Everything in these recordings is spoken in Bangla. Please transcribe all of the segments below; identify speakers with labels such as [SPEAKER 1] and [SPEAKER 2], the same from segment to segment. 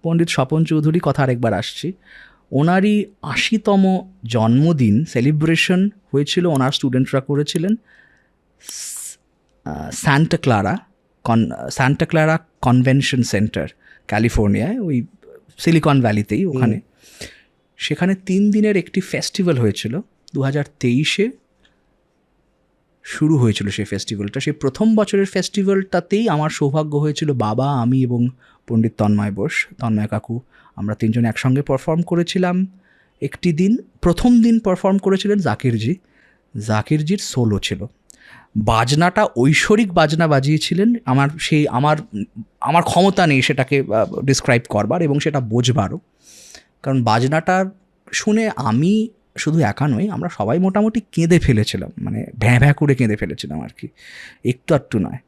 [SPEAKER 1] পণ্ডিত স্বপন চৌধুরী, কথা আরেকবার আসছি, ওনারই ৮০তম জন্মদিন সেলিব্রেশন হয়েছিল, ওনার স্টুডেন্টরা করেছিলেন সান্টা ক্লারা কনভেনশন সেন্টার, ক্যালিফোর্নিয়ায়, ওই সিলিকন ভ্যালিতেই ওখানে। সেখানে 3 দিনের একটি ফেস্টিভ্যাল হয়েছিল, 2023-এ শুরু হয়েছিল সেই ফেস্টিভ্যালটা। সেই প্রথম বছরের ফেস্টিভ্যালটাতেই আমার সৌভাগ্য হয়েছিল, বাবা, আমি এবং পণ্ডিত তন্ময় বোস, তন্ময় কাকু, আমরা 3জন একসঙ্গে পারফর্ম করেছিলাম একটি দিন। প্রথম দিন পারফর্ম করেছিলেন জাকিরজির সোলো ছিল। বাজনাটা ঐশ্বরিক বাজনা বাজিয়েছিলেন, আমার ক্ষমতা নেই সেটাকে ডিসক্রাইব করবার এবং সেটা বোঝবারও, কারণ বাজনাটা শুনে আমি শুধু একা নই, আমরা সবাই মোটামুটি কেঁদে ফেলেছিলাম, মানে ভ্যাঁ ভ্যাঁ করে কেঁদে ফেলেছিলাম আর কি, একটু নয়।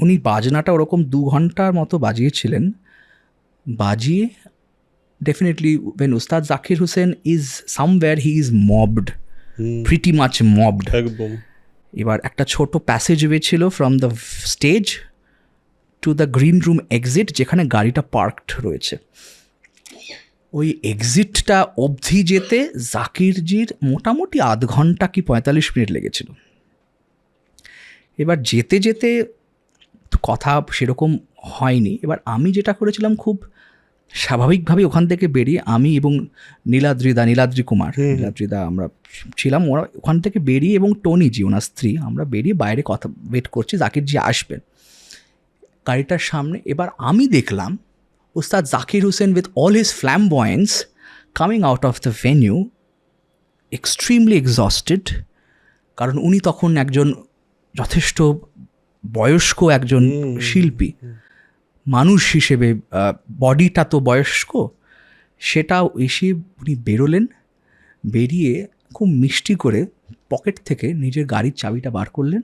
[SPEAKER 1] উনি বাজনাটা ওরকম 2 ঘন্টার মতো বাজিয়েছিলেন। বাজিয়ে definitely when Ustad Zakir Hussain is somewhere, he is mobbed, pretty much mobbed.
[SPEAKER 2] একদম।
[SPEAKER 1] এবার একটা ছোট প্যাসেজওয়ে ছিল from the stage to the green room exit, যেখানে গাড়িটা পার্কড রয়েছে। ওই এক্সিটটা অবধি যেতে জাকিরজির মোটামুটি 0.5 ঘন্টা কি 45 মিনিট লেগেছিল। এবার যেতে যেতে কথা সেরকম হয়নি। এবার আমি যেটা করেছিলাম, খুব স্বাভাবিকভাবে ওখান থেকে বেরিয়ে আমি এবং নীলাদ্রি কুমার, আমরা ছিলাম, ওরা ওখান থেকে বেরিয়ে, এবং টনিজি ওনার স্ত্রী, আমরা বেরিয়ে বাইরে কথা ওয়েট করছি জাকিরজি আসবেন গাড়িটার সামনে। এবার আমি দেখলাম Ustad Zakir Hussain with all his flamboyance coming out of the venue, extremely exhausted, কারণ উনি তখন একজন যথেষ্ট বয়স্ক একজন শিল্পী মানুষ হিসেবে, বডিটা তো বয়স্ক, সেটাও এসে উনি বেরোলেন। বেরিয়ে খুব মিষ্টি করে পকেট থেকে নিজের গাড়ির চাবিটা বার করলেন,